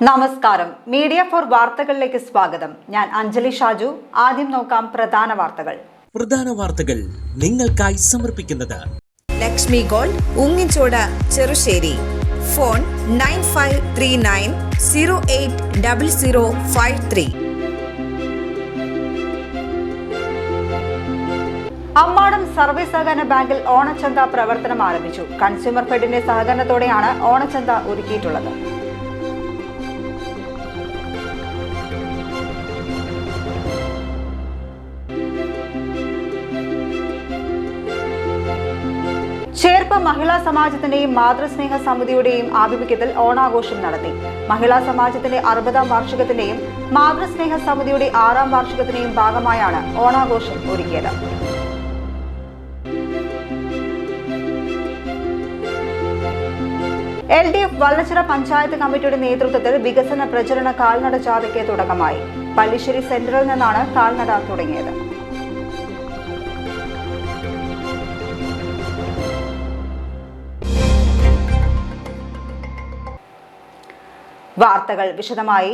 നമസ്കാരം. Media for വാർത്തകളിലേക്ക് സ്വാഗതം. ഞാൻ അഞ്ജലി ഷാജു. ആദ്യം നോക്കാം പ്രധാന വാർത്തകൾ നിങ്ങൾക്കായി സമർപ്പിക്കുന്നത് Lakshmi gold, Ungichode, Cherusseri. Phone 9539080053. Ammadam service സഹകരണ ബാങ്കിൽ ഓണച്ചന്ത പ്രവർത്തനം ആരംഭിച്ചു. കൺസ്യൂമർ ഫെഡിന്റെ സഹകരണത്തോടെയാണ് ഓണച്ചന്ത ഒരുക്കിയിട്ടുള്ളത്. ചേർപ്പ് മഹിളാ സമാജത്തിന്റെയും മാതൃസ്നേഹ സമിതിയുടെയും ആഭിമുഖ്യത്തിൽ ഓണാഘോഷം നടത്തി. മഹിളാ സമാജത്തിന്റെ 60ാം വാർഷികത്തിന്റെയും മാതൃസ്നേഹ സമിതിയുടെ 6ാം വാർഷികത്തിന്റെയും ഭാഗമായാണ് ഓണാഘോഷം ഒരുക്കിയത്. LDF വല്ലച്ചിറ പഞ്ചായത്ത് കമ്മിറ്റിയുടെ നേതൃത്വത്തിൽ വികസന പ്രചരണ കാൽനട ജാഥയ്ക്ക് തുടക്കമായി. പള്ളിശ്ശേരി സെന്ററിൽ നിന്നാണ് കാൽനട തുടങ്ങിയത്. വാർത്തകൾ വിശദമായി.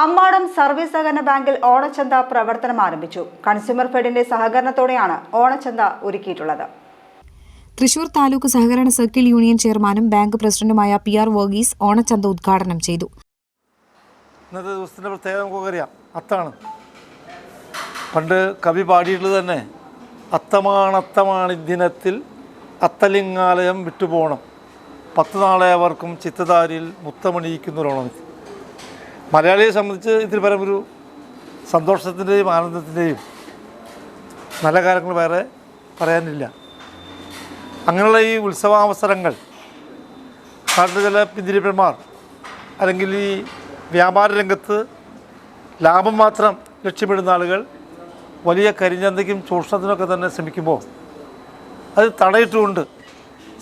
അമ്മാടം സർവീസ് സഹകരണ ബാങ്കിൽ ഓണച്ചന്ത പ്രവർത്തനം ആരംഭിച്ചു. കൺസ്യൂമർ ഫെഡിന്റെ സഹകരണത്തോടെയാണ് ഓണച്ചന്ത ഒരുക്കിയിട്ടുള്ളത്. തൃശൂർ താലൂക്ക് സഹകരണ സർക്കിൾ യൂണിയൻ ചെയർമാനും ബാങ്ക് പ്രസിഡന്റുമായ PR വർഗീസ് ഓണച്ചന്ത ഉദ്ഘാടനം ചെയ്തു. ഇന്നത്തെ ദിവസത്തിൻ്റെ പ്രത്യേകത നമുക്കറിയാം, അത്താണ്. പണ്ട് കവി പാടിയിട്ടുള്ളത് തന്നെ, അത്തമാണത്തമാണ് ദിനത്തിൽ അത്തലിംഗാലയം വിട്ടുപോകണം, 10 നാളേവർക്കും ചിത്തധാരിയിൽ മുത്തമണിയിക്കുന്നൊരോണം. മലയാളിയെ സംബന്ധിച്ച് ഇതിൽ പരം ഒരു സന്തോഷത്തിൻ്റെയും ആനന്ദത്തിൻ്റെയും നല്ല കാര്യങ്ങൾ വേറെ പറയാനില്ല. അങ്ങനെയുള്ള ഈ ഉത്സവാവസരങ്ങൾ നാട്ടിലെ ചില പിന്തിരിപ്പന്മാർ അല്ലെങ്കിൽ ഈ വ്യാപാര രംഗത്ത് ലാഭം മാത്രം ലക്ഷ്യമിടുന്ന ആളുകൾ വലിയ കരിഞ്ചന്തയ്ക്കും ചൂഷണത്തിനൊക്കെ തന്നെ ശ്രമിക്കുമ്പോൾ അത് തടയിട്ടുകൊണ്ട്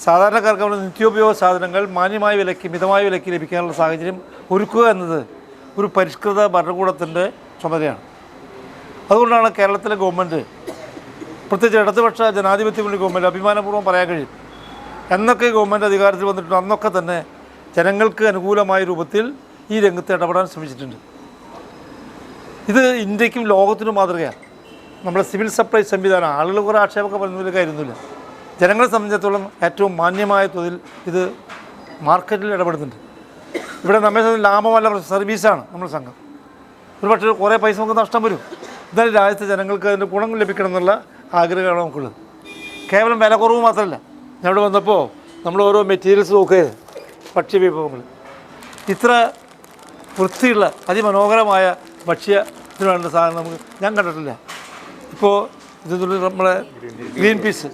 സാധാരണക്കാർക്ക് നമ്മുടെ നിത്യോപയോഗ സാധനങ്ങൾ മാന്യമായ വിലയ്ക്ക്, മിതമായ വിലയ്ക്ക് ലഭിക്കാനുള്ള സാഹചര്യം ഒരുക്കുക എന്നത് ഒരു പരിഷ്കൃത ഭരണകൂടത്തിൻ്റെ ചുമതലയാണ്. അതുകൊണ്ടാണ് കേരളത്തിലെ ഗവൺമെൻറ്, പ്രത്യേകിച്ച് ഇടതുപക്ഷ ജനാധിപത്യ മുന്നണി ഗവൺമെൻറ്, അഭിമാനപൂർവ്വം പറയാൻ കഴിയും, എന്നൊക്കെ ഗവൺമെൻറ് അധികാരത്തിൽ വന്നിട്ടുണ്ട് അന്നൊക്കെ തന്നെ ജനങ്ങൾക്ക് അനുകൂലമായ രൂപത്തിൽ ഈ രംഗത്ത് ഇടപെടാൻ ശ്രമിച്ചിട്ടുണ്ട്. ഇത് ഇന്ത്യക്കും ലോകത്തിനും മാതൃകയാണ്. നമ്മുടെ സിവിൽ സപ്ലൈ സംവിധാനം, ആളുകൾ കുറേ ആക്ഷേപമൊക്കെ പറയുന്നതിൽ കാര്യമൊന്നുമില്ല. ജനങ്ങളെ സംബന്ധിച്ചിടത്തോളം ഏറ്റവും മാന്യമായ തോതിൽ ഇത് മാർക്കറ്റിൽ ഇടപെടുന്നുണ്ട്. ഇവിടെ നമ്മെ ലാഭമല്ല, സർവീസാണ് നമ്മുടെ സംഘം. ഒരുപക്ഷെ കുറേ പൈസ നമുക്ക് നഷ്ടം വരും, എന്നാലും രാജ്യത്തെ ജനങ്ങൾക്ക് അതിൻ്റെ ഗുണം ലഭിക്കണം എന്നുള്ള ആഗ്രഹമാണ് നമുക്കുള്ളത്. കേവലം വില കുറവ് മാത്രമല്ല. ഞാൻ ഇവിടെ വന്നപ്പോൾ നമ്മൾ ഓരോ മെറ്റീരിയൽസ് നോക്കുകയത്, ഭക്ഷ്യവിഭവങ്ങൾ, ഇത്ര വൃത്തിയുള്ള അതിമനോഹരമായ ഭക്ഷ്യത്തിന് വേണ്ട സാധനം നമുക്ക് ഞാൻ കണ്ടിട്ടില്ല. ഇപ്പോൾ ഇതിനുള്ളിൽ നമ്മളെ ഗ്രീൻ പീസ്,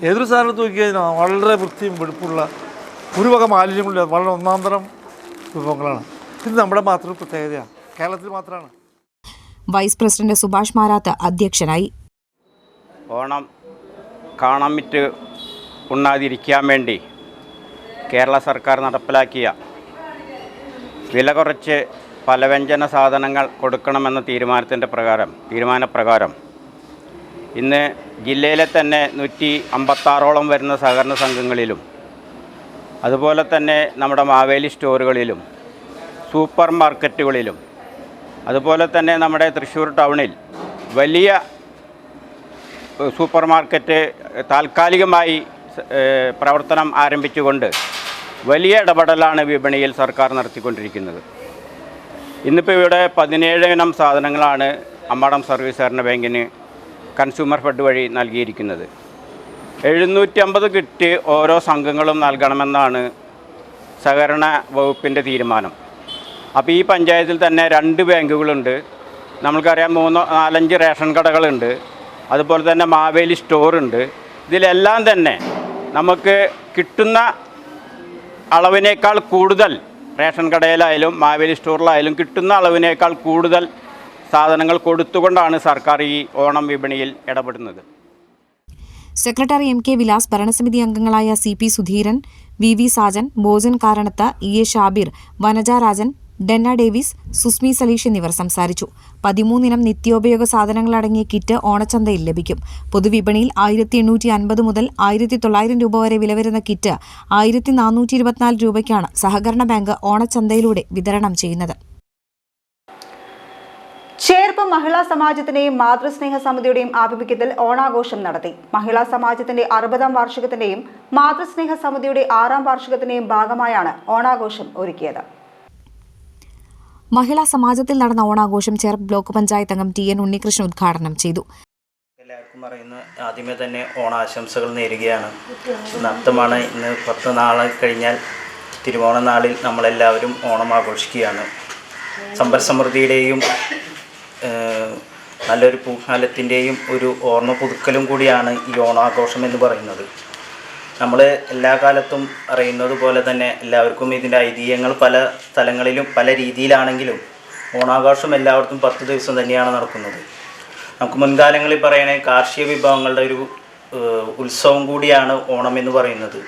ഏതൊരു സാധനത്ത് നോക്കിക്കഴിഞ്ഞാൽ വളരെ വൃത്തിയും വെടുപ്പുള്ള, ഒരു വക മാലിന്യങ്ങളില്ല, വളരെ ഒന്നാന്തരം വിഭവങ്ങളാണ്. ഇത് നമ്മുടെ മാത്രം പ്രത്യേകതയാണ്, കേരളത്തിൽ മാത്രമാണ്. വൈസ് പ്രസിഡന്റ് സുഭാഷ് മാരാത്ത് അധ്യക്ഷനായി. ഓണം കാണാൻ വിറ്റ് ഉണ്ണാതിരിക്കാൻ വേണ്ടി കേരള സർക്കാർ നടപ്പിലാക്കിയ വില കുറച്ച് പലവ്യഞ്ജന സാധനങ്ങൾ കൊടുക്കണമെന്ന തീരുമാനപ്രകാരം ഇന്ന് ജില്ലയിലെ തന്നെ 156ഓളം വരുന്ന സഹകരണ സംഘങ്ങളിലും അതുപോലെ തന്നെ നമ്മുടെ മാവേലി സ്റ്റോറുകളിലും സൂപ്പർ മാർക്കറ്റുകളിലും അതുപോലെ തന്നെ നമ്മുടെ തൃശ്ശൂർ ടൗണിൽ വലിയ സൂപ്പർ മാർക്കറ്റ് താൽക്കാലികമായി പ്രവർത്തനം ആരംഭിച്ചുകൊണ്ട് വലിയ ഇടപെടലാണ് വിപണിയിൽ സർക്കാർ നടത്തിക്കൊണ്ടിരിക്കുന്നത്. ഇന്നിപ്പോൾ ഇവിടെ 17 ഇനം സാധനങ്ങളാണ് അമ്മാടം സർവീസ് സഹകരണ ബാങ്കിന് കൺസ്യൂമർ ഫെഡ് വഴി നൽകിയിരിക്കുന്നത്. 750 കിറ്റ് ഓരോ സംഘങ്ങളും നൽകണമെന്നാണ് സഹകരണ വകുപ്പിൻ്റെ തീരുമാനം. അപ്പോൾ ഈ പഞ്ചായത്തിൽ തന്നെ 2 ബാങ്കുകളുണ്ട്, നമ്മൾക്കറിയാം 3-4-5 റേഷൻ കടകളുണ്ട്, അതുപോലെ തന്നെ മാവേലി സ്റ്റോറുണ്ട്. ഇതിലെല്ലാം തന്നെ നമുക്ക് കിട്ടുന്ന അളവിനേക്കാൾ കൂടുതൽ റേഷൻ കടയിലായാലും മാവേലി സ്റ്റോറിലായാലും കിട്ടുന്ന അളവിനേക്കാൾ കൂടുതൽ സാധനങ്ങൾ കൊടുത്തുകൊണ്ടാണ് സർക്കാർ ഈ ഓണം വിപണിയിൽ ഇടപെടുന്നത്. സെക്രട്ടറി MK വിലാസ്, ഭരണസമിതി അംഗങ്ങളായ CP Sudheeran, VV Sajan, Bojan Karanath, EA Shabir, Vanaja Rajan, Denna Davis, Susmi Saleesh എന്നിവർ സംസാരിച്ചു. 13 ഇനം നിത്യോപയോഗ സാധനങ്ങളടങ്ങിയ കിറ്റ് ഓണച്ചന്തയിൽ ലഭിക്കും. പൊതുവിപണിയിൽ 1850 മുതൽ 1900 രൂപ വരെ വില വരുന്ന കിറ്റ് 1424 രൂപയ്ക്കാണ് സഹകരണ ബാങ്ക് ഓണച്ചന്തയിലൂടെ വിതരണം ചെയ്യുന്നത്. ചേർപ്പ് മഹിളാ സമാജത്തിന്റെയും മാതൃസ്നേഹ സമിതിയുടെയും ആഭിമുഖ്യത്തിൽ ഓണാഘോഷം നടത്തി. മഹിളാ സമാജത്തിന്റെ 60ാം വാർഷികത്തിന്റെയും മാതൃസ്നേഹ സമിതിയുടെ 6ാം വാർഷികത്തിന്റെയും ഭാഗമായാണ് ഓണാഘോഷം ഒരുക്കിയത്. മഹിളാ സമാജത്തിൽ നടന്ന ഓണാഘോഷം ചേർപ്പ് ബ്ലോക്ക് പഞ്ചായത്ത് അംഗം TN ഉണ്ണികൃഷ്ണൻ ഉദ്ഘാടനം ചെയ്തു. എല്ലാവർക്കും പറയുന്ന ആദ്യമേ തന്നെ ഓണാശംസകൾ നേരുകയാണ്. നൃത്തമാണ്. ഇന്ന് 10 നാൾ കഴിഞ്ഞാൽ തിരുവോണ നാളിൽ നമ്മളെല്ലാവരും ഓണം ആഘോഷിക്കുകയാണ്. സമ്പൽ സമൃദ്ധിയുടെയും നല്ലൊരു പൂക്കാലത്തിൻ്റെയും ഒരു ഓർമ്മ പുതുക്കലും കൂടിയാണ് ഈ ഓണാഘോഷം എന്ന് പറയുന്നത്. നമ്മൾ എല്ലാ കാലത്തും അറിയുന്നത് പോലെ തന്നെ എല്ലാവർക്കും ഇതിൻ്റെ ഐതിഹ്യങ്ങൾ പല സ്ഥലങ്ങളിലും പല രീതിയിലാണെങ്കിലും ഓണാഘോഷം എല്ലായിടത്തും 10 ദിവസം തന്നെയാണ് നടക്കുന്നത്. നമുക്ക് മുൻകാലങ്ങളിൽ പറയണേ കാർഷിക വിഭവങ്ങളുടെ ഒരു ഉത്സവം കൂടിയാണ് ഓണം എന്ന് പറയുന്നത്.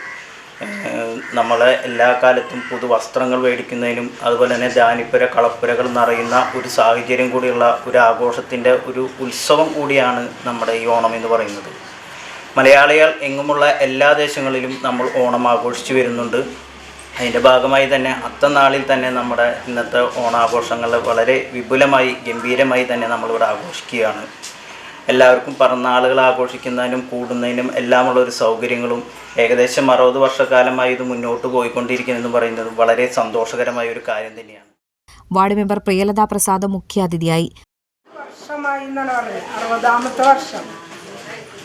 നമ്മളെ എല്ലാ കാലത്തും പുതുവസ്ത്രങ്ങൾ മേടിക്കുന്നതിനും അതുപോലെ തന്നെ ധാന്യപ്പുര കളപ്പുരകൾ നിറയുന്ന ഒരു സാഹചര്യം കൂടിയുള്ള ഒരു ആഘോഷത്തിൻ്റെ ഒരു ഉത്സവം കൂടിയാണ് നമ്മുടെ ഈ ഓണം എന്ന് പറയുന്നത്. മലയാളികൾ എങ്ങുമുള്ള എല്ലാ ദേശങ്ങളിലും നമ്മൾ ഓണം ആഘോഷിച്ചു വരുന്നുണ്ട്. അതിൻ്റെ ഭാഗമായി തന്നെ അത്തനാളിൽ തന്നെ നമ്മുടെ ഇന്നത്തെ ഓണാഘോഷങ്ങൾ വളരെ വിപുലമായി ഗംഭീരമായി തന്നെ നമ്മളിവിടെ ആഘോഷിക്കുകയാണ്. എല്ലാവർക്കും പിറന്നാളുകൾ ആഘോഷിക്കുന്നതിനും കൂടുന്നതിനും എല്ലാമുള്ള ഒരു സൗകര്യങ്ങളും ഏകദേശം 60 വർഷക്കാലമായി ഇത് മുന്നോട്ട് പോയിക്കൊണ്ടിരിക്കുന്നതെന്ന് പറയുന്നത് വളരെ സന്തോഷകരമായ ഒരു കാര്യം തന്നെയാണ്. വാർഡ് മെമ്പർ പ്രിയലത പ്രസാദ് മുഖ്യാതിഥിയായി. വർഷമായി എന്നാണ് പറഞ്ഞത്, 60ാമത്തെ വർഷം.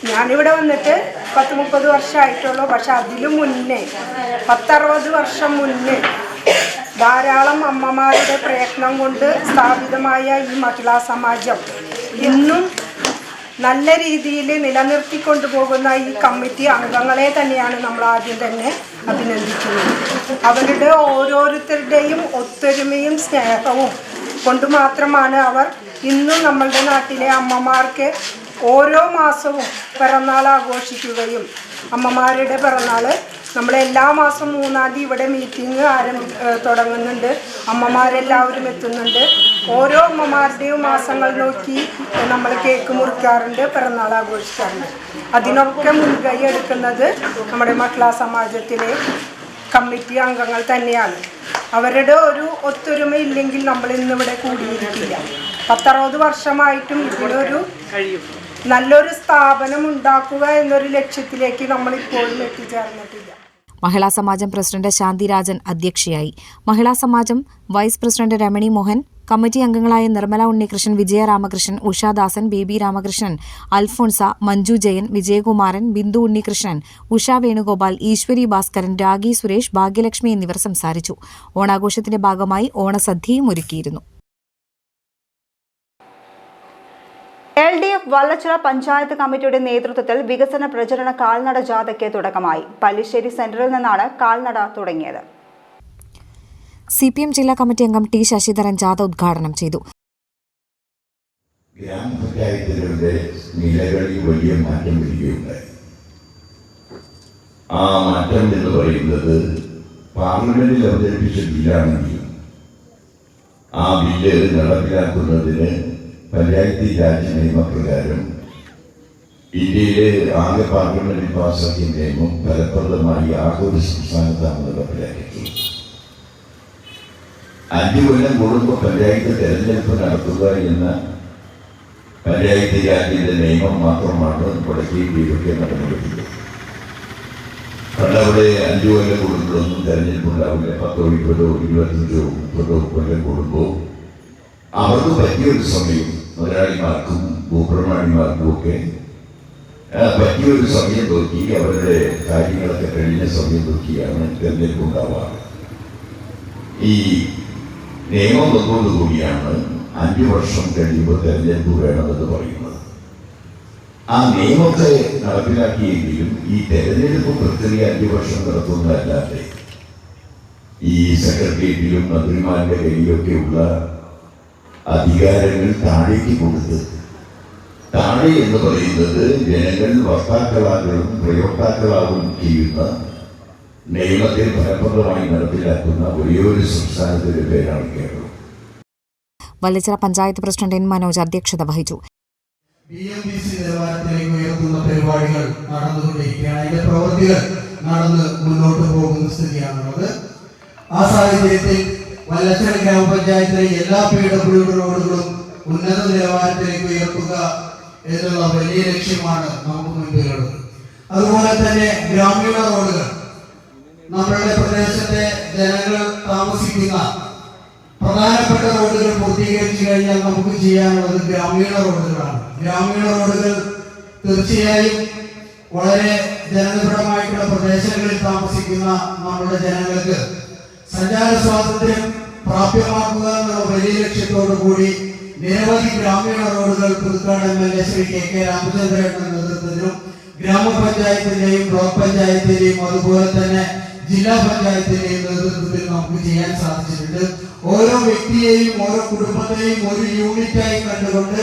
ഞാനിവിടെ വന്നിട്ട് 10-30 വർഷമായിട്ടുള്ളൂ. പക്ഷെ അതിലും മുന്നേ 10-60 വർഷം മുന്നേ ധാരാളം അമ്മമാരുടെ പ്രയത്നം കൊണ്ട് സ്ഥാപിതമായ ഈ മഹിളാ സമാജം ഇന്നും നല്ല രീതിയിൽ നിലനിർത്തിക്കൊണ്ടുപോകുന്ന ഈ കമ്മിറ്റി അംഗങ്ങളെ തന്നെയാണ് നമ്മൾ ആദ്യം തന്നെ അഭിനന്ദിക്കുന്നത്. അവരുടെ ഓരോരുത്തരുടെയും ഒത്തൊരുമയും സ്നേഹവും കൊണ്ട് മാത്രമാണ് അവർ ഇന്നും നമ്മളുടെ നാട്ടിലെ അമ്മമാർക്ക് ഓരോ മാസവും പിറന്നാൾ ആഘോഷിക്കുകയും അമ്മമാരുടെ പിറന്നാൾ നമ്മൾ എല്ലാ മാസം 3-ാം തീയതി ഇവിടെ മീറ്റിംഗ് തുടങ്ങുന്നുണ്ട്. അമ്മമാരെല്ലാവരും എത്തുന്നുണ്ട്. ഓരോ അമ്മമാരുടെയും മാസങ്ങൾ നോക്കി നമ്മൾ കേക്ക് മുറിക്കാറുണ്ട്, പിറന്നാൾ ആഘോഷിക്കാറുണ്ട്. അതിനൊക്കെ മുൻകൈ എടുക്കുന്നത് നമ്മുടെ മഹിളാ സമാജത്തിലെ കമ്മിറ്റി അംഗങ്ങൾ തന്നെയാണ്. അവരുടെ ഒരു ഒത്തൊരുമ ഇല്ലെങ്കിൽ നമ്മൾ ഇന്നിവിടെ കൂടിയിരിക്കില്ല. 10-60 വർഷമായിട്ടും ഇതിനൊരു നല്ലൊരു സ്ഥാപനം ഉണ്ടാക്കുക എന്നൊരു ലക്ഷ്യത്തിലേക്ക് നമ്മൾ ഇപ്പോഴും എത്തിച്ചേർന്നിട്ടില്ല. മഹിളാ സമാജം പ്രസിഡന്റ് ശാന്തിരാജൻ അധ്യക്ഷയായി. മഹിളാ സമാജം vice president Ramani Mohan, committee അംഗങ്ങളായ നിർമ്മല ഉണ്ണികൃഷ്ണൻ, വിജയരാമകൃഷ്ണൻ, ഉഷാദാസൻ, ബേബി രാമകൃഷ്ണൻ, അൽഫോൺസ, മഞ്ജു ജയൻ, വിജയകുമാരൻ, ബിന്ദു ഉണ്ണികൃഷ്ണൻ, ഉഷ വേണുഗോപാൽ, ഈശ്വരി ഭാസ്കരൻ, രാഗി സുരേഷ്, ഭാഗ്യലക്ഷ്മി എന്നിവർ സംസാരിച്ചു. ഓണാഘോഷത്തിന്റെ ഭാഗമായി ഓണസദ്യയും ഒരുക്കിയിരുന്നു. LDF വല്ലച്ചിറ പഞ്ചായത്ത് കമ്മിറ്റിയുടെ നേതൃത്വത്തിൽ വികസന പ്രചരണ കാൽനട ജാഥയ്ക്ക് തുടക്കമായി. പല്ലിശ്ശേരി സെന്ററിൽ നിന്നാണ് കാൽനട തുടങ്ങിയത്. CPM ജില്ലാ കമ്മിറ്റി അംഗം T ശശിധരൻ ജാഥ ഉദ്ഘാടനം ചെയ്തു. ഗ്രാമപഞ്ചായത്തുകളുടെ നിലകളിൽ വലിയ മാറ്റം വരികയുണ്ടായി. ആ മാറ്റം എന്ന് പറയുന്നത് പാർലമെന്റിൽ അവതരിപ്പിച്ച ബില്ലാണെങ്കിലും ആ ബില്ല് നടപ്പിലാക്കുന്നതിന് പഞ്ചായത്തി രാജ് നിയമപ്രകാരം ഇന്ത്യയിലെ ആകെ പാർലമെന്റിൽ പാസാക്കിയ നിയമം ഫലപ്രദമായി ആകെ ഒരു സംസ്ഥാനത്താണ് നടപ്പിലാക്കിയിട്ടുള്ളത്. 5 കൊല്ലം കൂടുമ്പോൾ പഞ്ചായത്ത് തെരഞ്ഞെടുപ്പ് നടത്തുക എന്ന പഞ്ചായത്ത് രാജിന്റെ നിയമം മാത്രമാണ് വടക്കേക്ക് നടന്നുകൊടുക്കുന്നത്. പണ്ടവിടെ 5 കൊല്ലം കൂടുമ്പോഴൊന്നും തെരഞ്ഞെടുപ്പുണ്ടാവില്ല. 10, 20, 25, 30 കൊല്ലം കൂടുമ്പോൾ അവർക്ക് പറ്റിയൊരു സമയം മുതലാളിമാർക്കും ഭൂപ്രമാണിമാർക്കും ഒക്കെ പറ്റിയൊരു സമയം നോക്കി അവരുടെ കാര്യങ്ങളൊക്കെ കഴിഞ്ഞ സമയം നോക്കിയാണ് തെരഞ്ഞെടുപ്പ് ഉണ്ടാവാറ്. ഈ നിയമം വന്നതോടുകൂടിയാണ് 5 വർഷം കഴിയുമ്പോൾ തെരഞ്ഞെടുപ്പ് വേണമെന്ന് പറയുന്നത്. ആ നിയമത്തെ നടപ്പിലാക്കിയെങ്കിലും ഈ തെരഞ്ഞെടുപ്പ് പ്രക്രിയ 5 വർഷം നടത്തുന്നതല്ലാതെ ഈ സെക്രട്ടേറിയറ്റിലും മന്ത്രിമാരുടെ കയ്യിലൊക്കെയുള്ള അധികാരങ്ങൾ താഴേക്ക് കൊടുത്ത്, താഴെ എന്ന് പറയുന്നത് ജനങ്ങൾ വക്താക്കളാകളും പ്രയോക്താക്കളാകും ചെയ്യുന്ന നിയമത്തിൽ ഫലപ്രദമായി നടപ്പിലാക്കുന്ന ഒരേയൊരു സംസ്ഥാനത്തിൻ്റെ പേരാണ് കേരളം. വല്ലച്ചിറ പഞ്ചായത്ത് പ്രസിഡന്റ് എൻ മനോജ് അധ്യക്ഷത വഹിച്ചു. BMBC നിലവാരത്തിലേക്ക് ഉയർത്തുന്ന പരിപാടികൾ നടന്നുകൊണ്ടിരിക്കുകയാണ്. അതിന്റെ പ്രവൃത്തികൾ നടന്ന് മുന്നോട്ട് പോകുന്ന സ്ഥിതിയാണുള്ളത്. ആ സാഹചര്യത്തിൽ വല്ലച്ചിറ ഗ്രാമപഞ്ചായത്തിലെ എല്ലാ PWD റോഡുകളും ഉന്നത നിലവാരത്തിലേക്ക് ഉയർത്തുക എന്നുള്ള വലിയ ലക്ഷ്യമാണ് നമുക്ക് മുൻപിലുള്ളത്. അതുപോലെ തന്നെ ഗ്രാമീണ റോഡുകൾ, നമ്മളുടെ പ്രദേശത്തെ ജനങ്ങൾ താമസിക്കുന്ന പ്രധാനപ്പെട്ട റോഡുകൾ പൂർത്തീകരിച്ചു കഴിഞ്ഞാൽ നമുക്ക് ചെയ്യാനുള്ളത് ഗ്രാമീണ റോഡുകളാണ്. ഗ്രാമീണ റോഡുകൾ തീർച്ചയായും വളരെ ജനനിബിഡമായിട്ടുള്ള പ്രദേശങ്ങളിൽ താമസിക്കുന്ന നമ്മുടെ ജനങ്ങൾക്ക് സഞ്ചാര സ്വാതന്ത്ര്യം പ്രാപ്യമാക്കുക എന്നുള്ള വലിയ ലക്ഷ്യത്തോടു കൂടി നിരവധി ഗ്രാമീണ റോഡുകൾ പുതുക്കാട് MLA ശ്രീ KK രാമചന്ദ്രന്റെ നേതൃത്വത്തിലും ഗ്രാമപഞ്ചായത്തിന്റെയും ബ്ലോക്ക് പഞ്ചായത്തിന്റെയും അതുപോലെ തന്നെ ജില്ലാ പഞ്ചായത്തിന്റെയും നേതൃത്വത്തിൽ നമുക്ക് ചെയ്യാൻ സാധിച്ചിട്ടുണ്ട്. ഓരോ വ്യക്തിയെയും ഓരോ കുടുംബത്തെയും ഒരു യൂണിറ്റായി കണ്ടുകൊണ്ട്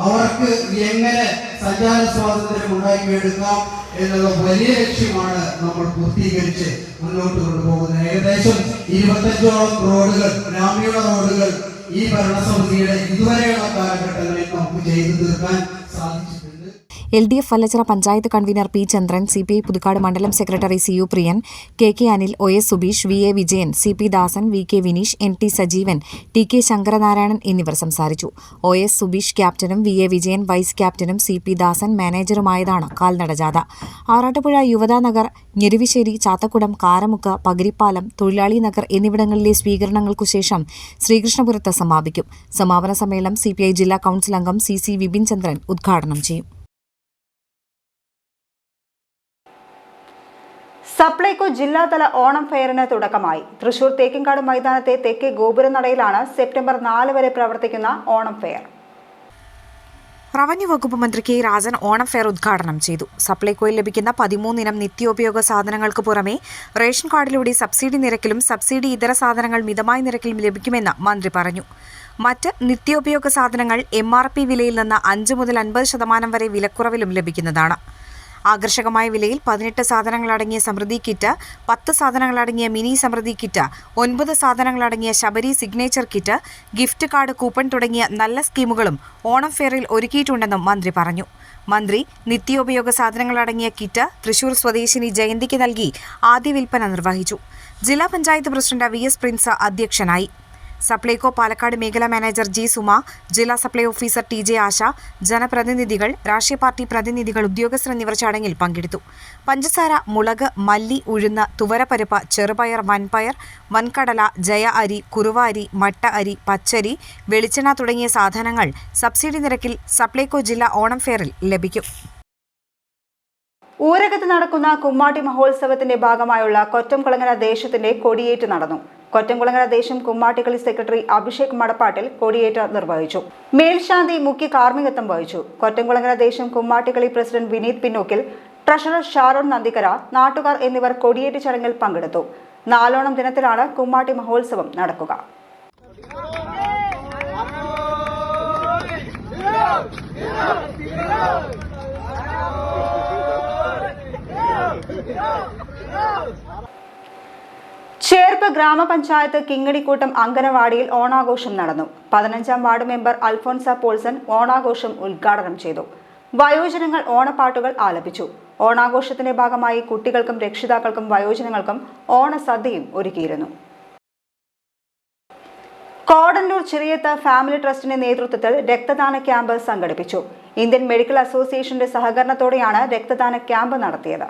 അവർക്ക് എങ്ങനെ സഞ്ചാര സ്വാതന്ത്ര്യം ഉണ്ടാക്കിയെടുക്കാം എന്നുള്ള വലിയ ലക്ഷ്യമാണ് നമ്മൾ പൂർത്തീകരിച്ച് മുന്നോട്ട് കൊണ്ടുപോകുന്നത്. ഏകദേശം 25ഓളം റോഡുകൾ, ഗ്രാമീണ റോഡുകൾ ഈ ഭരണസമിതിയുടെ ഇതുവരെയുള്ള കാലഘട്ടങ്ങളിൽ നമുക്ക് ചെയ്തു തീർക്കാൻ സാധിച്ചിട്ടുണ്ട്. LDF Vallachira panchayat convener P ചന്ദ്രൻ, CPI പുതുക്കാട് മണ്ഡലം സെക്രട്ടറി CU പ്രിയൻ, KK Anil, OS Subeesh, VA Vijayan, CP ദാസൻ, VK Vineesh, NT Sajeevan, TK Sankaranarayanan എന്നിവർ സംസാരിച്ചു. OS സുബീഷ് ക്യാപ്റ്റനും VA വിജയൻ വൈസ് ക്യാപ്റ്റനും CP ദാസൻ മാനേജറുമായതാണ് കാൽനട ജാഥ. ആറാട്ടുപുഴ യുവതാ നഗർ, ഞെരുവിശ്ശേരി, ചാത്തക്കുടം, കാരമുക്ക്, പകിരിപ്പാലം, തൊഴിലാളി നഗർ എന്നിവിടങ്ങളിലെ സ്വീകരണങ്ങൾക്കു ശേഷം ശ്രീകൃഷ്ണപുരത്ത് സമാപിക്കും. സമാപന സമ്മേളനം CPI ജില്ലാ കൌൺസിൽ അംഗം CC വിപിൻ ചന്ദ്രൻ ഉദ്ഘാടനം ചെയ്യും. സപ്ലൈകോ ജില്ലാതല ഓണം ഫെയറിന് തുടക്കമായി. തൃശൂർ തേക്കിൻകാട് മൈതാനത്തെ തെക്കേ ഗോപുരനടയിലാണ് സെപ്റ്റംബർ 4 വരെ പ്രവർത്തിക്കുന്ന ഓണം ഫെയർ. റവന്യൂ വകുപ്പ് മന്ത്രി K രാജൻ ഓണം ഫെയർ ഉദ്ഘാടനം ചെയ്തു. സപ്ലൈകോയിൽ ലഭിക്കുന്ന 13 ഇനം നിത്യോപയോഗ സാധനങ്ങൾക്ക് പുറമെ റേഷൻ കാർഡിലൂടെ സബ്സിഡി നിരക്കിലും സബ്സിഡി ഇതര സാധനങ്ങൾ മിതമായ നിരക്കിലും ലഭിക്കുമെന്ന് മന്ത്രി പറഞ്ഞു. മറ്റ് നിത്യോപയോഗ സാധനങ്ങൾ MRP വിലയിൽ നിന്ന് 5 മുതൽ 50% വരെ വിലക്കുറവിലും ലഭിക്കുന്നതാണ്. ആകർഷകമായ വിലയിൽ 18 സാധനങ്ങളടങ്ങിയ സമൃദ്ധി കിറ്റ്, 10 സാധനങ്ങളടങ്ങിയ മിനി സമൃദ്ധി കിറ്റ്, 9 സാധനങ്ങളടങ്ങിയ Sabari signature kit, gift card, coupon തുടങ്ങിയ നല്ല സ്കീമുകളും ഓണം ഫെയറിൽ ഒരുക്കിയിട്ടുണ്ടെന്നും മന്ത്രി പറഞ്ഞു. മന്ത്രി നിത്യോപയോഗ സാധനങ്ങളടങ്ങിയ കിറ്റ് തൃശൂർ സ്വദേശിനി ജയന്തിക്ക് നൽകി ആദ്യ വിൽപ്പന നിർവഹിച്ചു. ജില്ലാ പഞ്ചായത്ത് പ്രസിഡന്റ് VS പ്രിൻസ് അധ്യക്ഷനായി. സപ്ലൈകോ പാലക്കാട് മേഖലാ മാനേജർ G സുമ, ജില്ലാ സപ്ലൈ ഓഫീസർ TJ ആശ, ജനപ്രതിനിധികൾ, രാഷ്ട്രീയ പാർട്ടി പ്രതിനിധികൾ, ഉദ്യോഗസ്ഥർ എന്നിവർ ചടങ്ങിൽ പങ്കെടുത്തു. പഞ്ചസാര, മുളക്, മല്ലി, ഉഴുന്ന്, തുവരപ്പരിപ്പ്, ചെറുപയർ, വൻപയർ, വൻകടല, ജയ അരി, കുറുവ അരി, മട്ട അരി, പച്ചരി, വെളിച്ചെണ്ണ തുടങ്ങിയ സാധനങ്ങൾ സബ്സിഡി നിരക്കിൽ സപ്ലൈകോ ജില്ലാ ഓണം ഫെയറിൽ ലഭിക്കും. ഊരകത്ത് നടക്കുന്ന കുമ്മാട്ടി മഹോത്സവത്തിന്റെ ഭാഗമായുള്ള കൊറ്റംകുളങ്ങര ദേശത്തിന്റെ കൊടിയേറ്റ് നടന്നു. കൊറ്റംകുളങ്ങര ദേശം കുമ്മാട്ടിക്കളി സെക്രട്ടറി അഭിഷേക് മടപ്പാട്ടിൽ കൊടിയേറ്റ് നിർവഹിച്ചു. മേൽശാന്തി മുഖ്യ കാർമ്മികത്വം വഹിച്ചു. കൊറ്റംകുളങ്ങര ദേശം കുമ്മാട്ടിക്കളി പ്രസിഡന്റ് വിനീത് പിന്നോക്കിൽ, ട്രഷറർ ഷാരോൺ നന്ദിക്കര, നാട്ടുകാർ എന്നിവർ കൊടിയേറ്റ് ചടങ്ങിൽ പങ്കെടുത്തു. 4ഓണം ദിനത്തിലാണ് കുമ്മാട്ടി മഹോത്സവം നടക്കുക. ചേർപ്പ് ഗ്രാമപഞ്ചായത്ത് കിങ്ങടിക്കൂട്ടം അങ്കനവാടിയിൽ ഓണാഘോഷം നടന്നു. 15ാം വാർഡ് മെമ്പർ അൽഫോൻസ പോൾസൺ ഓണാഘോഷം ഉദ്ഘാടനം ചെയ്തു. വയോജനങ്ങൾ ഓണപ്പാട്ടുകൾ ആലപിച്ചു. ഓണാഘോഷത്തിന്റെ ഭാഗമായി കുട്ടികൾക്കും രക്ഷിതാക്കൾക്കും വയോജനങ്ങൾക്കും ഓണസദ്യയും ഒരുക്കിയിരുന്നു. കോടന്നൂർ ചിറിയത്ത് ഫാമിലി ട്രസ്റ്റിന്റെ നേതൃത്വത്തിൽ രക്തദാന ക്യാമ്പ് സംഘടിപ്പിച്ചു. ഇന്ത്യൻ മെഡിക്കൽ അസോസിയേഷന്റെ സഹകരണത്തോടെയാണ് രക്തദാന ക്യാമ്പ് നടത്തിയത്.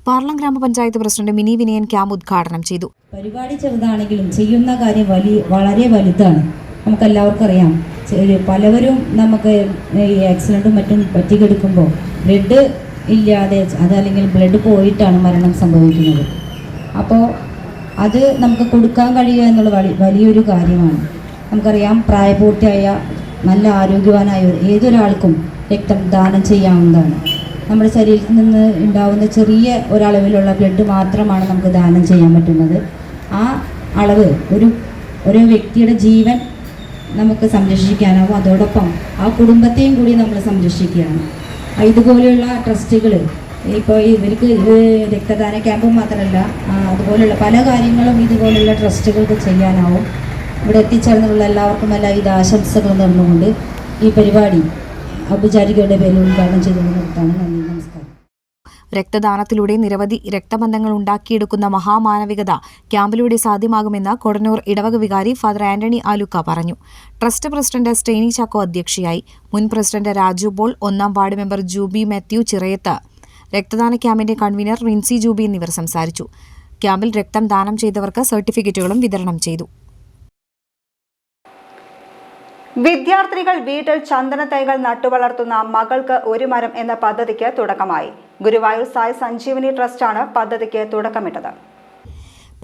പാർലം ഗ്രാമപഞ്ചായത്ത് പ്രസിഡന്റ് മിനി വിനയൻ ക്യാമ്പ് ഉദ്ഘാടനം ചെയ്തു. പരിപാടി ചെറുതാണെങ്കിലും ചെയ്യുന്ന കാര്യം വളരെ വലുതാണ്. നമുക്കെല്ലാവർക്കും അറിയാം, പലവരും നമുക്ക് ഈ ആക്സിഡൻറ്റും മറ്റും പറ്റിക്കെടുക്കുമ്പോൾ ബ്ലഡ് ഇല്ലാതെ അതല്ലെങ്കിൽ ബ്ലഡ് പോയിട്ടാണ് മരണം സംഭവിക്കുന്നത്. അപ്പോൾ അത് നമുക്ക് കൊടുക്കാൻ കഴിയുക എന്നുള്ള വലിയൊരു കാര്യമാണ്. നമുക്കറിയാം, പ്രായപൂർത്തിയായ നല്ല ആരോഗ്യവാനായ ഏതൊരാൾക്കും രക്തം ദാനം ചെയ്യാവുന്നതാണ്. നമ്മുടെ ശരീരത്തിൽ നിന്ന് ഉണ്ടാവുന്ന ചെറിയ ഒരളവിലുള്ള ബ്ലഡ് മാത്രമാണ് നമുക്ക് ദാനം ചെയ്യാൻ പറ്റുന്നത്. ആ അളവ് ഒരു വ്യക്തിയുടെ ജീവൻ നമുക്ക് സംരക്ഷിക്കാനാവും. അതോടൊപ്പം ആ കുടുംബത്തെയും കൂടി നമ്മൾ സംരക്ഷിക്കുകയാണ്. ഇതുപോലെയുള്ള ട്രസ്റ്റുകൾ ഇപ്പോൾ ഇവർക്ക് രക്തദാന ക്യാമ്പ് മാത്രമല്ല അതുപോലുള്ള പല കാര്യങ്ങളും ഇതുപോലുള്ള ട്രസ്റ്റുകൾക്ക് ചെയ്യാനാവും. ഇവിടെ എത്തിച്ചേർന്നുള്ള എല്ലാവർക്കും എല്ലാവിധ ആശംസകൾ നേർന്നുകൊണ്ട് ഈ പരിപാടി ഔപചാരികരുടെ പേരിൽ ഉദ്ഘാടനം ചെയ്തുകൊണ്ട് നിർത്താണ്. നന്ദി, നമസ്കാരം. രക്തദാനത്തിലൂടെ നിരവധി രക്തബന്ധങ്ങൾ ഉണ്ടാക്കിയെടുക്കുന്ന മഹാമാനവികത ക്യാമ്പിലൂടെ സാധ്യമാകുമെന്ന് കൊടന്നൂർ ഇടവക വികാരി ഫാദർ ആന്റണി ആലുക്ക പറഞ്ഞു. ട്രസ്റ്റ് പ്രസിഡന്റ് സ്റ്റെനി ചാക്കോ അധ്യക്ഷയായി. മുൻ പ്രസിഡന്റ് രാജു പോൾ, 1-ാം വാർഡ് മെമ്പർ ജൂബി മാത്യു ചിറയത്ത്, രക്തദാന ക്യാമ്പിന്റെ കൺവീനർ റിൻസി ജൂബി എന്നിവർ സംസാരിച്ചു. ക്യാമ്പിൽ രക്തം ദാനം ചെയ്തവർക്ക് സർട്ടിഫിക്കറ്റുകളും വിതരണം ചെയ്തു. വിദ്യാർത്ഥികൾ വീട്ടിൽ ചന്ദനത്തൈകൾ നട്ടുവളർത്തുന്ന മകൾക്ക് ഒരു മരം എന്ന പദ്ധതിക്ക് തുടക്കമായി. ഗുരുവായൂർ സായി സഞ്ജീവനി ട്രസ്റ്റാണ് പദ്ധതിക്ക് തുടക്കമിട്ടത്.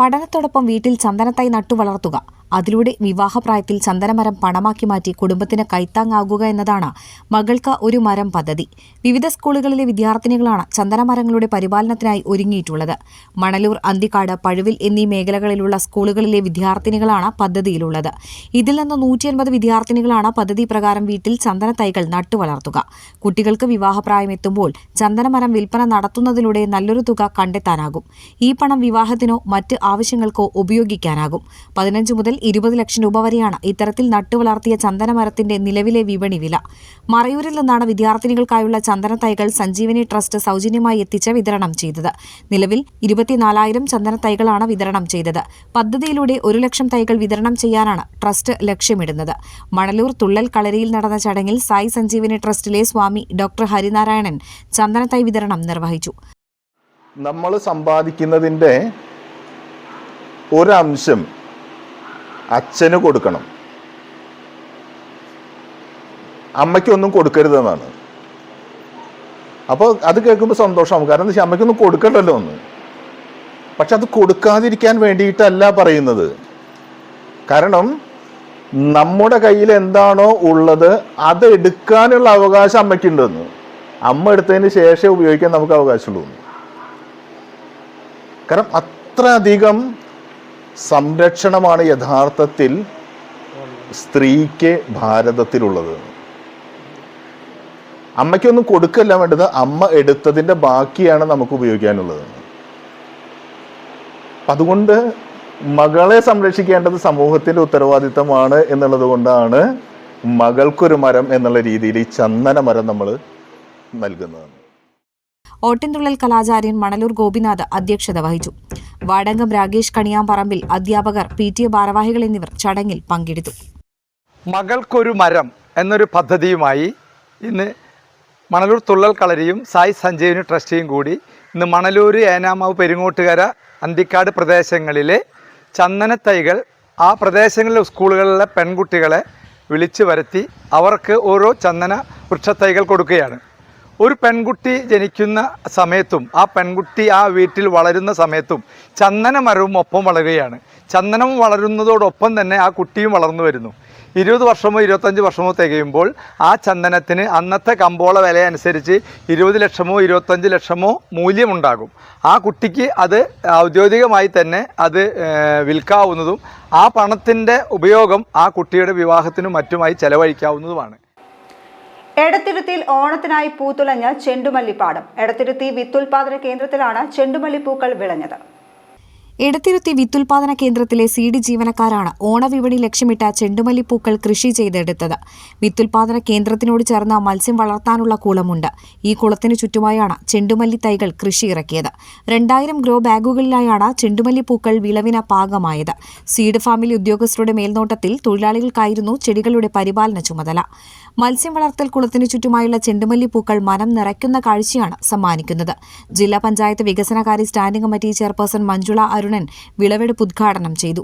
പഠനത്തോടൊപ്പം വീട്ടിൽ ചന്ദനത്തൈ നട്ടുവളർത്തുക, അതിലൂടെ വിവാഹപ്രായത്തിൽ ചന്ദനമരം പണമാക്കി മാറ്റി കുടുംബത്തിന് കൈത്താങ്ങാകുക എന്നതാണ് മകൾക്ക് ഒരു മരം പദ്ധതി. വിവിധ സ്കൂളുകളിലെ വിദ്യാർത്ഥിനികളാണ് ചന്ദനമരങ്ങളുടെ പരിപാലനത്തിനായി ഒരുങ്ങിയിട്ടുള്ളത്. മണലൂർ, അന്തിക്കാട്, പഴുവിൽ എന്നീ മേഖലകളിലുള്ള സ്കൂളുകളിലെ വിദ്യാർത്ഥിനികളാണ് പദ്ധതിയിലുള്ളത്. ഇതിൽ നിന്ന് 180 വിദ്യാർത്ഥിനികളാണ് പദ്ധതി പ്രകാരം വീട്ടിൽ ചന്ദനത്തൈകൾ നട്ടുവളർത്തുക. കുട്ടികൾക്ക് വിവാഹപ്രായം എത്തുമ്പോൾ ചന്ദനമരം വിൽപ്പന നടത്തുന്നതിലൂടെ നല്ലൊരു തുക കണ്ടെത്താനാകും. ഈ പണം വിവാഹത്തിനോ മറ്റ് ആവശ്യങ്ങൾക്കോ ഉപയോഗിക്കാനാകും. 15 മുതൽ 20 ലക്ഷം രൂപ വരെയാണ് ഇത്തരത്തിൽ നട്ടുവളർത്തിയ ചന്ദനമരത്തിന്റെ നിലവിലെ വിപണി വില. മറയൂരിൽ നിന്നാണ് വിദ്യാർത്ഥിനികൾക്കായുള്ള ചന്ദനത്തൈകൾ സഞ്ജീവനി ട്രസ്റ്റ് സൗജന്യമായി എത്തിച്ച് വിതരണം ചെയ്തത്. നിലവിൽ 24,000 ചന്ദനത്തൈകളാണ് വിതരണം ചെയ്തത്. പദ്ധതിയിലൂടെ 1 ലക്ഷം തൈകൾ വിതരണം ചെയ്യാനാണ് ട്രസ്റ്റ് ലക്ഷ്യമിടുന്നത്. മണലൂർ തുള്ളൽ കളരിയിൽ നടന്ന ചടങ്ങിൽ സായി സഞ്ജീവനി ട്രസ്റ്റിലെ സ്വാമി ഡോക്ടർ ഹരിനാരായണൻ ചന്ദനത്തൈ വിതരണം നിർവഹിച്ചു. നമ്മൾ സമ്പാദിക്കുന്നതിൻ്റെ ഒരംശം അച്ഛന് കൊടുക്കണം, അമ്മയ്ക്കൊന്നും കൊടുക്കരുതെന്നാണ്. അപ്പോൾ അത് കേൾക്കുമ്പോൾ സന്തോഷമാകും. കാരണം എന്താ വെച്ചാൽ അമ്മയ്ക്കൊന്നും കൊടുക്കണ്ടല്ലോ ഒന്ന്. പക്ഷെ അത് കൊടുക്കാതിരിക്കാൻ വേണ്ടിയിട്ടല്ല പറയുന്നത്. കാരണം നമ്മുടെ കയ്യിൽ എന്താണോ ഉള്ളത് അത് എടുക്കാനുള്ള അവകാശം അമ്മയ്ക്കുണ്ടെന്ന്. അമ്മ എടുത്തതിന് ശേഷം ഉപയോഗിക്കാൻ നമുക്ക് അവകാശമുള്ളൂ. കാരണം അത്രയധികം സംരക്ഷണമാണ് യഥാർത്ഥത്തിൽ സ്ത്രീക്ക് ഭാരതത്തിലുള്ളത്. അമ്മയ്ക്കൊന്നും കൊടുക്കല്ല വേണ്ടത്, അമ്മ എടുത്തതിൻ്റെ ബാക്കിയാണ് നമുക്ക് ഉപയോഗിക്കാനുള്ളത്. അതുകൊണ്ട് മകളെ സംരക്ഷിക്കേണ്ടത് സമൂഹത്തിൻ്റെ ഉത്തരവാദിത്തമാണ് എന്നുള്ളത് കൊണ്ടാണ് മകൾക്കൊരു മരം എന്നുള്ള രീതിയിൽ ഈ ചന്ദന മരം നമ്മൾ നൽകുന്നത്. ഓട്ടിൻതുള്ളൽ കലാചാര്യൻ മണലൂർ ഗോപിനാഥ് അധ്യക്ഷത വഹിച്ചു. വാടങ്കം രാകേഷ് കണിയാമ്പറമ്പിൽ, അധ്യാപകർ, PTA ഭാരവാഹികൾ എന്നിവർ ചടങ്ങിൽ പങ്കെടുത്തു. മകൾക്കൊരു മരം എന്നൊരു പദ്ധതിയുമായി ഇന്ന് മണലൂർ തുള്ളൽ കളരിയും സായി സഞ്ജീവനി ട്രസ്റ്റിയും കൂടി ഇന്ന് മണലൂർ, ഏനാമാവ്, പെരിങ്ങോട്ടുകര, അന്തിക്കാട് പ്രദേശങ്ങളിലെ ചന്ദനത്തൈകൾ ആ പ്രദേശങ്ങളിലെ സ്കൂളുകളിലെ പെൺകുട്ടികളെ വിളിച്ചു വരുത്തി അവർക്ക് ഓരോ ചന്ദന വൃക്ഷത്തൈകൾ കൊടുക്കുകയാണ്. ഒരു പെൺകുട്ടി ജനിക്കുന്ന സമയത്തും ആ പെൺകുട്ടി ആ വീട്ടിൽ വളരുന്ന സമയത്തും ചന്ദനമരവും ഒപ്പം വളരുകയാണ്. ചന്ദനം വളരുന്നതോടൊപ്പം തന്നെ ആ കുട്ടിയും വളർന്നു വരുന്നു. 20 വർഷമോ 25 വർഷമോ തികയുമ്പോൾ ആ ചന്ദനത്തിന് അന്നത്തെ കമ്പോള വില അനുസരിച്ച് 20 ലക്ഷമോ 25 ലക്ഷമോ മൂല്യമുണ്ടാകും. ആ കുട്ടിക്ക് അത് ഔദ്യോഗികമായി തന്നെ അത് വിൽക്കാവുന്നതും ആ പണത്തിൻ്റെ ഉപയോഗം ആ കുട്ടിയുടെ വിവാഹത്തിനും മറ്റുമായി ചെലവഴിക്കാവുന്നതുമാണ്. എടത്തിരുത്തിയിൽ ഓണത്തിനായി പൂത്തുലഞ്ഞ ചെണ്ടുമല്ലിപ്പാടം. എടത്തിരുത്തി വിത്തുൽപാദന കേന്ദ്രത്തിലാണ് ചെണ്ടുമല്ലിപ്പൂക്കൾ വിളഞ്ഞത്. എടത്തിരുത്തി വിത്തുൽപാദന കേന്ദ്രത്തിലെ സീഡ് ജീവനക്കാരാണ് ഓണവിപണി ലക്ഷ്യമിട്ട ചെണ്ടുമല്ലിപ്പൂക്കൾ കൃഷി ചെയ്തെടുത്തത്. വിത്തുൽപാദന കേന്ദ്രത്തിനോട് ചേർന്ന മത്സ്യം വളർത്താനുള്ള കുളമുണ്ട്. ഈ കുളത്തിനു ചുറ്റുമായാണ് ചെണ്ടുമല്ലി തൈകൾ കൃഷി ഇറക്കിയത്. 2000 ഗ്രോ ബാഗുകളിലായാണ് ചെണ്ടുമല്ലിപ്പൂക്കൾ വിളവിന് പാകമായത്. സീഡ് ഫാമിലെ ഉദ്യോഗസ്ഥരുടെ മേൽനോട്ടത്തിൽ തൊഴിലാളികൾക്കായിരുന്നു ചെടികളുടെ പരിപാലന ചുമതല. മത്സ്യം വളർത്തൽ കുളത്തിനു ചുറ്റുമായുള്ള ചെണ്ടുമല്ലിപ്പൂക്കൾ മനം നിറയ്ക്കുന്ന കാഴ്ചയാണ് സമ്മാനിക്കുന്നത്. ജില്ലാ പഞ്ചായത്ത് വികസനകാര്യ standing committee chairperson Manjula Arunan വിളവെടുപ്പ് ഉദ്ഘാടനം ചെയ്തു.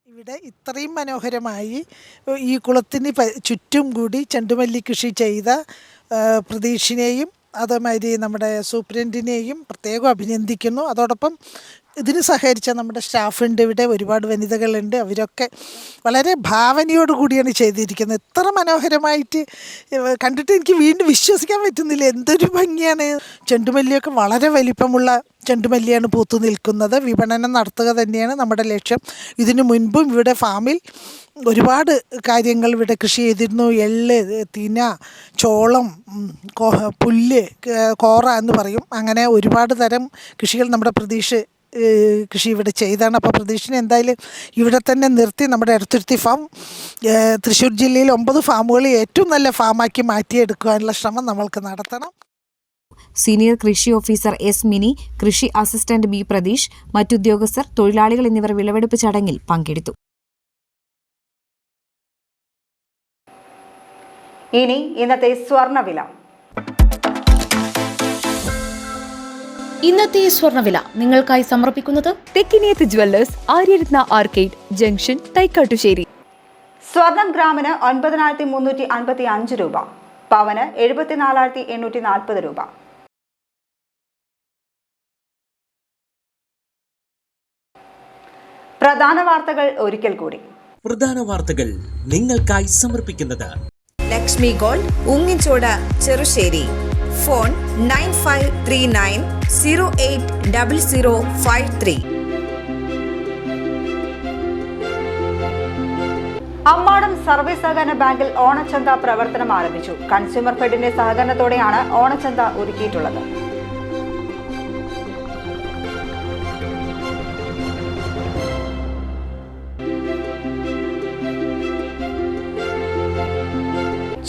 ഇവിടെ ഇത്രയും മനോഹരമായി ഈ കുളത്തിന് ചുറ്റും കൂടി ചെണ്ടുമല്ലി കൃഷി ചെയ്ത പ്രതീഷിനെയും അതേമാതിരി നമ്മുടെ സൂപ്രണ്ടിനെയും പ്രത്യേകം അഭിനന്ദിക്കുന്നു. അതോടൊപ്പം ഇതിന് സഹകരിച്ച നമ്മുടെ സ്റ്റാഫുണ്ട്, ഇവിടെ ഒരുപാട് വനിതകളുണ്ട്. അവരൊക്കെ വളരെ ഭാവനയോടുകൂടിയാണ് ചെയ്തിരിക്കുന്നത്. എത്ര മനോഹരമായിട്ട് കണ്ടിട്ട് എനിക്ക് വീണ്ടും വിശ്വസിക്കാൻ പറ്റുന്നില്ല. എന്തൊരു ഭംഗിയാണ്. ചെണ്ടുമല്ലിയൊക്കെ വളരെ വലിപ്പമുള്ള ചെണ്ടുമല്ലിയാണ് പൂത്തു നിൽക്കുന്നത്. വിപണനം നടത്തുക തന്നെയാണ് നമ്മുടെ ലക്ഷ്യം. ഇതിനു മുൻപും ഇവിടെ ഫാമിൽ ഒരുപാട് കാര്യങ്ങൾ ഇവിടെ കൃഷി ചെയ്തിരുന്നു. എള്ള്, തിന, ചോളം, പുല്ല്, കോറ എന്ന് പറയും. അങ്ങനെ ഒരുപാട് തരം കൃഷികൾ നമ്മുടെ പ്രതീക്ഷ കൃഷി ഇവിടെ ചെയ്താണ്. അപ്പോൾ പ്രതീക്ഷിനെ എന്തായാലും ഇവിടെ തന്നെ നിർത്തി നമ്മുടെ എടത്തുരുത്തി ഫാം തൃശ്ശൂർ ജില്ലയിൽ 9 ഫാമുകൾ ഏറ്റവും നല്ല ഫാമാക്കി മാറ്റിയെടുക്കാനുള്ള ശ്രമം നമ്മൾക്ക് നടത്തണം. സീനിയർ കൃഷി ഓഫീസർ എസ് മിനി, കൃഷി അസിസ്റ്റന്റ് ബി പ്രതീഷ്, മറ്റുദ്യോഗസ്ഥർ, തൊഴിലാളികൾ എന്നിവർ വിളവെടുപ്പ് ചടങ്ങിൽ പങ്കെടുത്തു. ഇനി ഇന്നത്തെ സ്വർണ്ണവില. ഇന്നത്തെ സ്വർണ്ണവില നിങ്ങൾക്കായി സമർപ്പിക്കുന്നത് Thekkiniyath jewellers, Aryaratna arcade junction, Thaikattussery. സ്വർണം ഗ്രാമിന് 9355 രൂപ, പവന് 74,840 രൂപ. പ്രധാന വാർത്തകൾ ഒരിക്കൽ കൂടി. പ്രധാന വാർത്തകൾ നിങ്ങൾക്കായി സമർപ്പിക്കുന്നത് Lakshmi gold, Ungichode, Cherusseri. Phone 9539080053. Ammadam service സഹകരണ ബാങ്കിൽ ഓണച്ചന്ത പ്രവർത്തനം ആരംഭിച്ചു. കൺസ്യൂമർ ഫെഡിന്റെ സഹകരണത്തോടെയാണ് ഓണച്ചന്ത ഒരുക്കിയിട്ടുള്ളത്.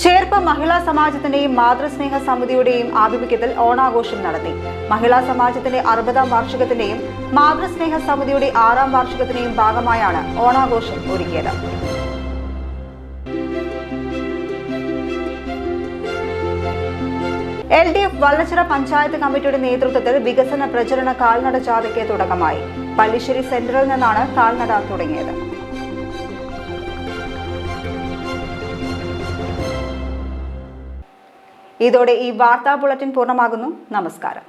ചേർപ്പ് മഹിളാ സമാജത്തിന്റെയും മാതൃസ്നേഹ സമിതിയുടെയും ആഭിമുഖ്യത്തിൽ ഓണാഘോഷം നടത്തി. മഹിളാ സമാജത്തിന്റെ 60ാം വാർഷികത്തിന്റെയും മാതൃസ്നേഹ സമിതിയുടെ 6ാം വാർഷികത്തിന്റെയും ഭാഗമായാണ് ഓണാഘോഷം ഒരുക്കിയത്. LDF വല്ലച്ചിറ പഞ്ചായത്ത് കമ്മിറ്റിയുടെ നേതൃത്വത്തിൽ വികസന പ്രചരണ കാൽനട ജാഥയ്ക്ക് തുടക്കമായി. പല്ലിശ്ശേരി സെന്ററിൽ നിന്നാണ് കാൽനട തുടങ്ങിയത്. ഇതോടെ ഈ വാർത്താ ബുള്ളറ്റിൻ പൂർണ്ണമാകുന്നു. നമസ്കാരം.